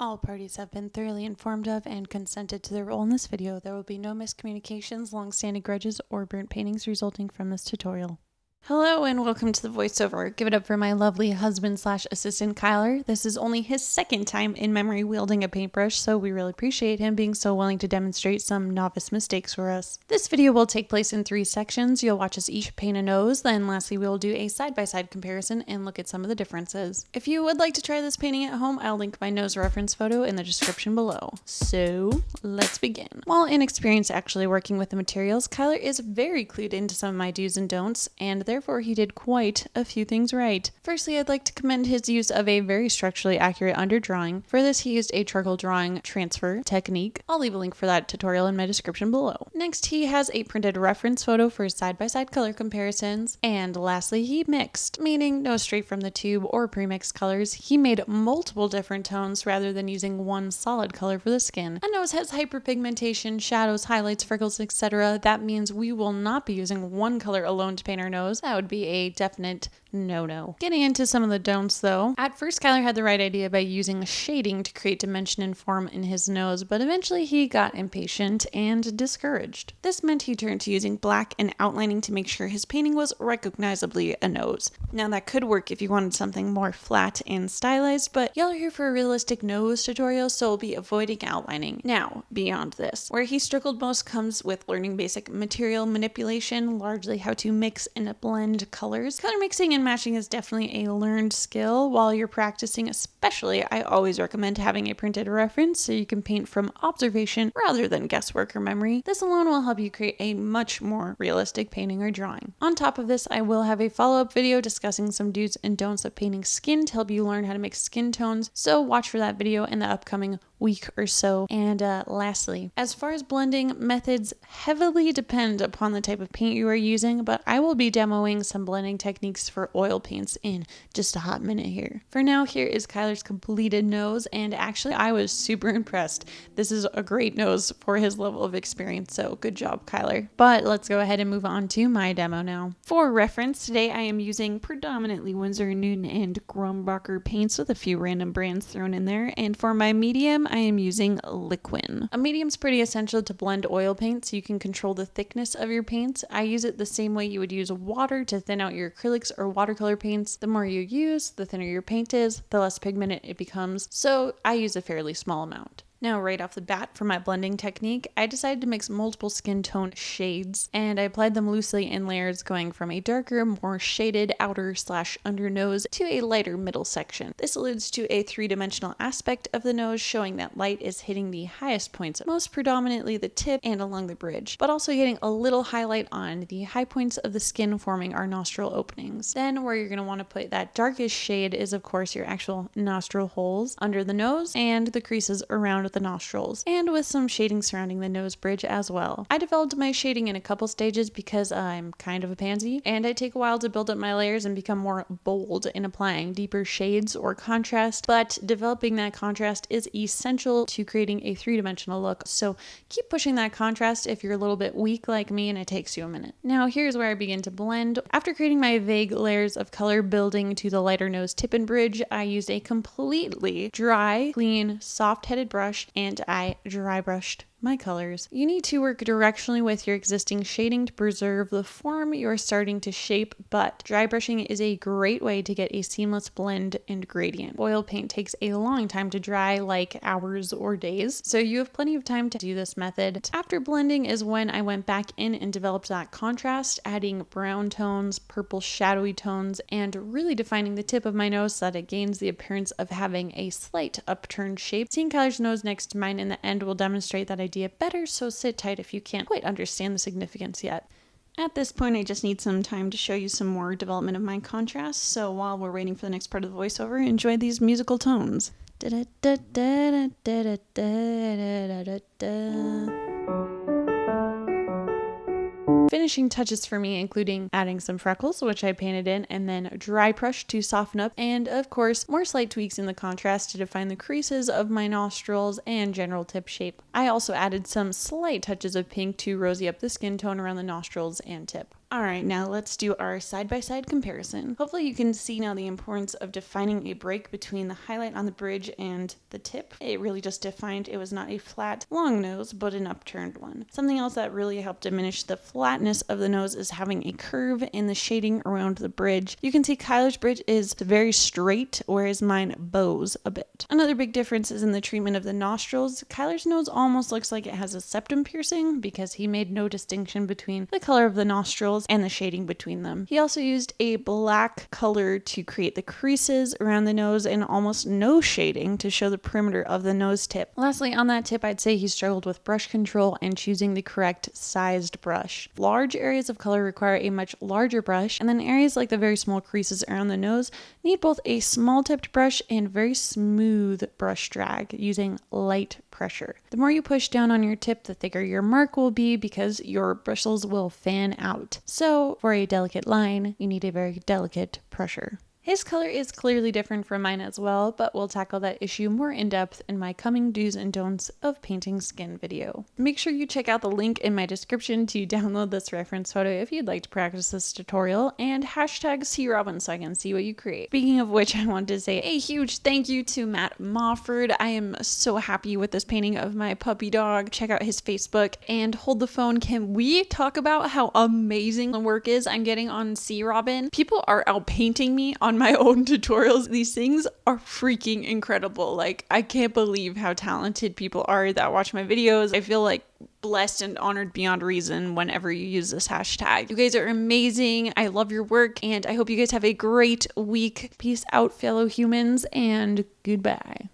All parties have been thoroughly informed of and consented to their role in this video. There will be no miscommunications, long-standing grudges, or burnt paintings resulting from this tutorial. Hello and welcome to the voiceover. Give it up for my lovely husband/assistant Kyler. This is only his second time in memory wielding a paintbrush, so we really appreciate him being so willing to demonstrate some novice mistakes for us. This video will take place in 3 sections. You'll watch us each paint a nose, then lastly we will do a side-by-side comparison and look at some of the differences. If you would like to try this painting at home, I'll link my nose reference photo in the description below. So let's begin. While inexperienced actually working with the materials, Kyler is very clued into some of my do's and don'ts, and therefore he did quite a few things right. Firstly, I'd like to commend his use of a very structurally accurate underdrawing. For this, he used a charcoal drawing transfer technique. I'll leave a link for that tutorial in my description below. Next, he has a printed reference photo for side-by-side color comparisons. And lastly, he mixed, meaning no straight from the tube or pre-mixed colors. He made multiple different tones rather than using one solid color for the skin. A nose has hyperpigmentation, shadows, highlights, freckles, etc. That means we will not be using one color alone to paint our nose. That would be a definite no-no. Getting into some of the don'ts though. At first, Kyler had the right idea by using shading to create dimension and form in his nose, but eventually he got impatient and discouraged. This meant he turned to using black and outlining to make sure his painting was recognizably a nose. Now that could work if you wanted something more flat and stylized, but y'all are here for a realistic nose tutorial, so we'll be avoiding outlining. Now, beyond this, where he struggled most comes with learning basic material manipulation, largely how to mix and blend colors. Color mixing and matching is definitely a learned skill. While you're practicing especially, I always recommend having a printed reference so you can paint from observation rather than guesswork or memory. This alone will help you create a much more realistic painting or drawing. On top of this, I will have a follow-up video discussing some do's and don'ts of painting skin to help you learn how to mix skin tones, so watch for that video in the upcoming week or so. And lastly, as far as blending, methods heavily depend upon the type of paint you are using, but I will be demoing some blending techniques for oil paints in just a hot minute here. For now, here is Kyler's completed nose, and actually I was super impressed. This is a great nose for his level of experience, so good job, Kyler. But let's go ahead and move on to my demo now. For reference, today I am using predominantly Winsor & Newton and Grumbacher paints with a few random brands thrown in there, and for my medium, I am using Liquin. A medium's pretty essential to blend oil paint so you can control the thickness of your paint. I use it the same way you would use water to thin out your acrylics or watercolor paints. The more you use, the thinner your paint is, the less pigmented it becomes, so I use a fairly small amount. Now, right off the bat for my blending technique, I decided to mix multiple skin tone shades, and I applied them loosely in layers going from a darker, more shaded outer/under nose to a lighter middle section. This alludes to a 3-dimensional aspect of the nose, showing that light is hitting the highest points, most predominantly the tip and along the bridge, but also getting a little highlight on the high points of the skin forming our nostril openings. Then where you're going to want to put that darkest shade is of course your actual nostril holes under the nose and the creases around the nostrils, and with some shading surrounding the nose bridge as well. I developed my shading in a couple stages because I'm kind of a pansy, and I take a while to build up my layers and become more bold in applying deeper shades or contrast, but developing that contrast is essential to creating a 3-dimensional look, so keep pushing that contrast if you're a little bit weak like me and it takes you a minute. Now here's where I begin to blend. After creating my vague layers of color building to the lighter nose tip and bridge, I used a completely dry, clean, soft-headed brush, and I dry brushed my colors. You need to work directionally with your existing shading to preserve the form you're starting to shape, but dry brushing is a great way to get a seamless blend and gradient. Oil paint takes a long time to dry, like hours or days, so you have plenty of time to do this method. After blending is when I went back in and developed that contrast, adding brown tones, purple shadowy tones, and really defining the tip of my nose so that it gains the appearance of having a slight upturned shape. Seeing Kyler's nose next to mine in the end will demonstrate that idea better, so sit tight if you can't quite understand the significance yet. At this point, I just need some time to show you some more development of my contrast, so while we're waiting for the next part of the voiceover, enjoy these musical tones. Finishing touches for me including adding some freckles, which I painted in, and then dry brush to soften up, and of course more slight tweaks in the contrast to define the creases of my nostrils and general tip shape. I also added some slight touches of pink to rosy up the skin tone around the nostrils and tip. Alright, now let's do our side-by-side comparison. Hopefully you can see now the importance of defining a break between the highlight on the bridge and the tip. It really just defined it was not a flat, long nose, but an upturned one. Something else that really helped diminish the flatness of the nose is having a curve in the shading around the bridge. You can see Kyler's bridge is very straight, whereas mine bows a bit. Another big difference is in the treatment of the nostrils. Kyler's nose almost looks like it has a septum piercing because he made no distinction between the color of the nostrils and the shading between them. He also used a black color to create the creases around the nose and almost no shading to show the perimeter of the nose tip. Lastly, on that tip, I'd say he struggled with brush control and choosing the correct sized brush. Large areas of color require a much larger brush, and then areas like the very small creases around the nose need both a small tipped brush and very smooth brush drag using light pressure. The more you push down on your tip, the thicker your mark will be because your bristles will fan out. So for a delicate line, you need a very delicate pressure. His color is clearly different from mine as well, but we'll tackle that issue more in depth in my coming do's and don'ts of painting skin video. Make sure you check out the link in my description to download this reference photo if you'd like to practice this tutorial, and hashtag CRobin so I can see what you create. Speaking of which, I want to say a huge thank you to Matt Mofford. I am so happy with this painting of my puppy dog. Check out his Facebook and hold the phone. Can we talk about how amazing the work is I'm getting on CRobin? People are outpainting me on my own tutorials. These things are freaking incredible. Like, I can't believe how talented people are that watch my videos. I feel like blessed and honored beyond reason whenever you use this hashtag. You guys are amazing. I love your work, and I hope you guys have a great week. Peace out, fellow humans, and goodbye.